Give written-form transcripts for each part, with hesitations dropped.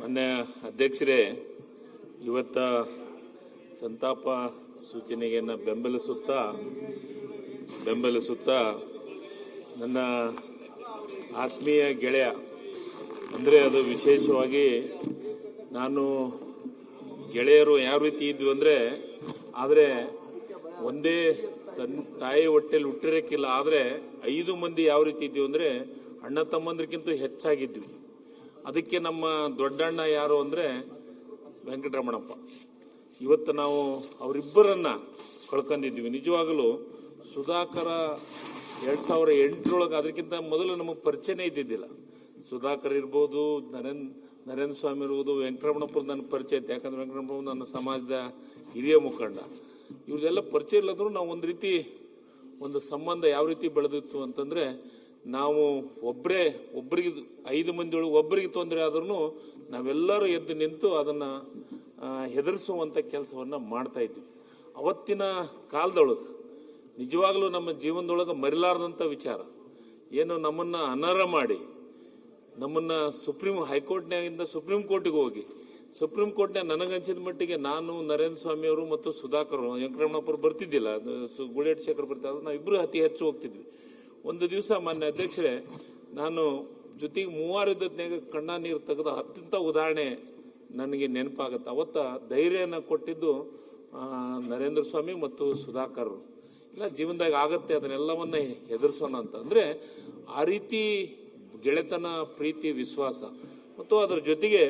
ಮಾನ್ಯ ಅಧ್ಯಕ್ಷರೇ, ಇವತ್ತ ಸಂತಾಪ ಸೂಚನೆಯನ್ನು ಬೆಂಬಲಿಸುತ್ತಾ ನನ್ನ ಆತ್ಮೀಯ ಗೆಳೆಯ ಅಂದರೆ ಅದು ವಿಶೇಷವಾಗಿ ನಾನು ಗೆಳೆಯರು ಯಾವ ರೀತಿ ಇದ್ವಿ ಅಂದರೆ, ಆದರೆ ಒಂದೇ ತಾಯಿ ಹೊಟ್ಟೆಲಿ ಹುಟ್ಟಿರೋಕ್ಕಿಲ್ಲ, ಆದರೆ 5 ಮಂದಿ ಯಾವ ರೀತಿ ಇದ್ವಿ ಅಂದರೆ ಅಣ್ಣ ತಮ್ಮಂದ್ರಕ್ಕಿಂತ ಹೆಚ್ಚಾಗಿದ್ವಿ. ಅದಕ್ಕೆ ನಮ್ಮ ದೊಡ್ಡಣ್ಣ ಯಾರು ಅಂದರೆ ವೆಂಕಟರಮಣಪ್ಪ. ಇವತ್ತು ನಾವು ಅವರಿಬ್ಬರನ್ನ ಕಳ್ಕೊಂಡಿದ್ವಿ. ನಿಜವಾಗಲೂ ಸುಧಾಕರ 2008 ಅದಕ್ಕಿಂತ ಮೊದಲು ನಮಗೆ ಪರಿಚಯನೇ ಇದ್ದಿದ್ದಿಲ್ಲ. ಸುಧಾಕರ್ ಇರ್ಬೋದು, ನರೇಂದ್ರ ಸ್ವಾಮಿ ಇರ್ಬೋದು, ವೆಂಕಟರಮಣಪ್ಪರು ನನ್ನ ಪರಿಚಯ ಇತ್ತು. ಯಾಕಂದ್ರೆ ವೆಂಕಟರಮಣಪ್ಪ ನನ್ನ ಸಮಾಜದ ಹಿರಿಯ ಮುಖಂಡ. ಇವ್ರದೆಲ್ಲ ಪರಿಚಯ ಇಲ್ಲದ್ರು ನಾವು ಒಂದು ಸಂಬಂಧ ಯಾವ ರೀತಿ ಬೆಳೆದಿತ್ತು ಅಂತಂದ್ರೆ, ನಾವು ಒಬ್ಬರಿಗೆ 5 ಮಂದಿ ಒಳಗೆ ಒಬ್ಬರಿಗೆ ತೊಂದರೆ ಆದ್ರೂ ನಾವೆಲ್ಲರೂ ಎದ್ದು ನಿಂತು ಅದನ್ನ ಹೆದರಿಸುವಂತ ಕೆಲಸವನ್ನ ಮಾಡ್ತಾ ಇದ್ವಿ. ಅವತ್ತಿನ ಕಾಲದೊಳಗೆ ನಿಜವಾಗ್ಲೂ ನಮ್ಮ ಜೀವನದೊಳಗೆ ಮರಿಲಾರದಂತ ವಿಚಾರ ಏನು, ನಮ್ಮನ್ನ ಅನರ್ಹ ಮಾಡಿ ನಮ್ಮನ್ನ ಹೈಕೋರ್ಟ್ನಾಗಿಂದ ಸುಪ್ರೀಂ ಕೋರ್ಟಿಗೆ ಹೋಗಿ, ಸುಪ್ರೀಂ ಕೋರ್ಟ್ನ ನನಗನ್ಸಿದ ಮಟ್ಟಿಗೆ ನಾನು, ನರೇಂದ್ರ ಸ್ವಾಮಿ ಅವರು ಮತ್ತು ಸುಧಾಕರ್, ವೆಂಕಟರಮಣಪ್ಪರು ಬರ್ತಿದ್ದಿಲ್ಲ, ಗುಳೇಟ್ ಶೇಖರ್ ಬರ್ತಿದ್ರು, ನಾವಿಬ್ರು ಅತಿ ಹೆಚ್ಚು ಹೋಗ್ತಿದ್ವಿ. ಒಂದು ದಿವಸ ಮಾನ್ಯ ಅಧ್ಯಕ್ಷರೇ, ನಾನು ಜೊತೆಗೆ 3 ಇದ್ದದ್ನಾಗ ಕಣ್ಣ ನೀರು ತೆಗೆದ ಅತ್ಯಂತ ಉದಾಹರಣೆ ನನಗೆ ನೆನಪಾಗತ್ತೆ. ಅವತ್ತ ಧೈರ್ಯನ ಕೊಟ್ಟಿದ್ದು ನರೇಂದ್ರ ಸ್ವಾಮಿ ಮತ್ತು ಸುಧಾಕರ್. ಇಲ್ಲ, ಜೀವನದಾಗ ಆಗತ್ತೆ, ಅದನ್ನೆಲ್ಲವನ್ನ ಎದುರಿಸೋಣ ಅಂತ. ಅಂದ್ರೆ ಆ ರೀತಿ ಗೆಳೆತನ, ಪ್ರೀತಿ, ವಿಶ್ವಾಸ ಮತ್ತು ಅದರ ಜೊತೆಗೆ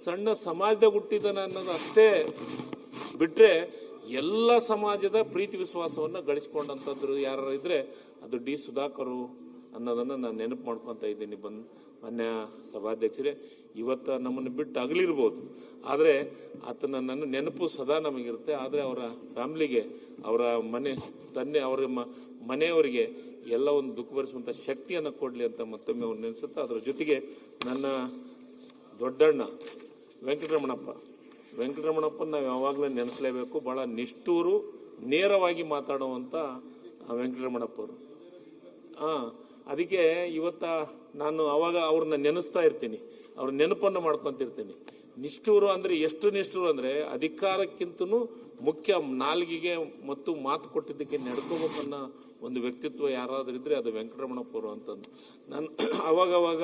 ಸಣ್ಣ ಸಮಾಜದಾಗ ಹುಟ್ಟಿದನ ಅನ್ನೋದು ಅಷ್ಟೇ ಬಿಟ್ರೆ ಎಲ್ಲ ಸಮಾಜದ ಪ್ರೀತಿ ವಿಶ್ವಾಸವನ್ನ ಗಳಿಸಿಕೊಂಡಂತದ್ರು ಯಾರು ಇದ್ರೆ ಅದು ಡಿ ಸುಧಾಕರ್ ಅನ್ನೋದನ್ನ ನಾನು ನೆನಪು ಮಾಡ್ಕೊಂತ ಇದ್ದೀನಿ. ಮಾನ್ಯ ಸಭಾಧ್ಯಕ್ಷರೇ, ಇವತ್ತ ನಮ್ಮನ್ನು ಬಿಟ್ಟು ಅಗಲಿರ್ಬೋದು, ಆದರೆ ಆತನ ನನ್ನ ನೆನಪು ಸದಾ ನಮಗಿರುತ್ತೆ. ಆದರೆ ಅವರ ಫ್ಯಾಮಿಲಿಗೆ, ಅವರ ಅವರ ಮನೆಯವರಿಗೆ ಎಲ್ಲ ಒಂದು ದುಃಖ ಭರಿಸುವಂತ ಶಕ್ತಿಯನ್ನು ಕೊಡ್ಲಿ ಅಂತ ಮತ್ತೊಮ್ಮೆ ಅವ್ರು ನೆನೆಸುತ್ತಾ, ಅದರ ಜೊತೆಗೆ ನನ್ನ ದೊಡ್ಡಣ್ಣ ವೆಂಕಟರಮಣಪ್ಪ ನಾವು ಯಾವಾಗಲೂ ನೆನೆಸಲೇಬೇಕು. ಬಹಳ ನಿಷ್ಠೂರು, ನೇರವಾಗಿ ಮಾತಾಡುವಂತ ವೆಂಕಟರಮಣಪ್ಪವರು. ಅದಕ್ಕೆ ಇವತ್ತ ನಾನು ಅವಾಗ ಅವ್ರನ್ನ ನೆನೆಸ್ತಾ ಇರ್ತೀನಿ, ಅವ್ರ ನೆನಪನ್ನು ಮಾಡ್ಕೊಂತಿರ್ತೀನಿ. ನಿಷ್ಠೂರು ಅಂದ್ರೆ ಎಷ್ಟು ನಿಷ್ಠೂರು ಅಂದ್ರೆ, ಅಧಿಕಾರಕ್ಕಿಂತನೂ ಮುಖ್ಯ ನಾಲ್ಗಿಗೆ ಮತ್ತು ಮಾತು ಕೊಟ್ಟಿದ್ದಕ್ಕೆ ನಡ್ಕೋಬೇಕನ್ನ ಒಂದು ವ್ಯಕ್ತಿತ್ವ ಯಾರಾದ್ರೂ ಇದ್ರೆ ಅದು ವೆಂಕಟರಮಣಪ್ಪವರು ಅಂತಂದು. ನಾನು ಅವಾಗ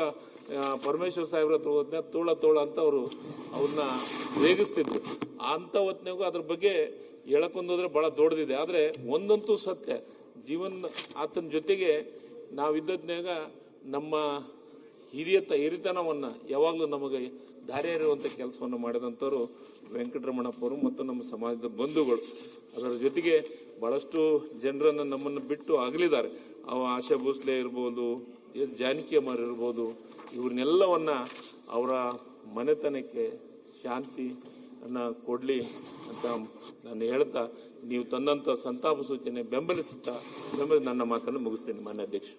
ಪರಮೇಶ್ವರ್ ಸಾಹೇಬ್ರ ಹತ್ರ ಹೋದ್ನ, ತೋಳ ಅಂತ ಅವ್ರನ್ನ ರೇಗಿಸ್ತಿದ್ರು. ಅಂತ ಹೊತ್ನಾಗೂ ಅದ್ರ ಬಗ್ಗೆ ಹೇಳಕೊಂಡೋದ್ರೆ ಬಹಳ ದೊಡ್ಡದಿದೆ. ಆದ್ರೆ ಒಂದಂತೂ ಸತ್ಯ, ಆತನ ಜೊತೆಗೆ ನಾವಿದ್ದದ್ನಾಗ ನಮ್ಮ ಹಿರಿತನವನ್ನ ಯಾವಾಗ್ಲೂ ನಮಗೆ ದಾರಿ ಎರೆಯುವಂತ ಕೆಲಸವನ್ನು ಮಾಡಿದಂಥವ್ರು ವೆಂಕಟರಮಣಪ್ಪವರು ಮತ್ತು ನಮ್ಮ ಸಮಾಜದ ಬಂಧುಗಳು. ಅದರ ಜೊತೆಗೆ ಬಹಳಷ್ಟು ಜನರನ್ನ ನಮ್ಮನ್ನು ಬಿಟ್ಟು ಅಗಲಿದ್ದಾರೆ. ಆಶಾ ಭೋಸ್ಲೆ ಇರ್ಬೋದು, ಜಾನಕಿ ಅಮ್ಮರ್ ಇರ್ಬೋದು, ಇವ್ರನ್ನೆಲ್ಲವನ್ನ ಅವರ ಮನೆತನಕ್ಕೆ ಶಾಂತಿ ಅನ್ನ ಕೊಡ್ಲಿ ಅಂತ ನಾನು ಹೇಳ್ತಾ, ನೀವು ತಂದಂತ ಸಂತಾಪ ಸೂಚನೆ ಬೆಂಬಲಿಸುತ್ತಾ ನನ್ನ ಮಾತನ್ನು ಮುಗಿಸ್ತೇನೆ ಮಾನ್ಯ ಅಧ್ಯಕ್ಷ.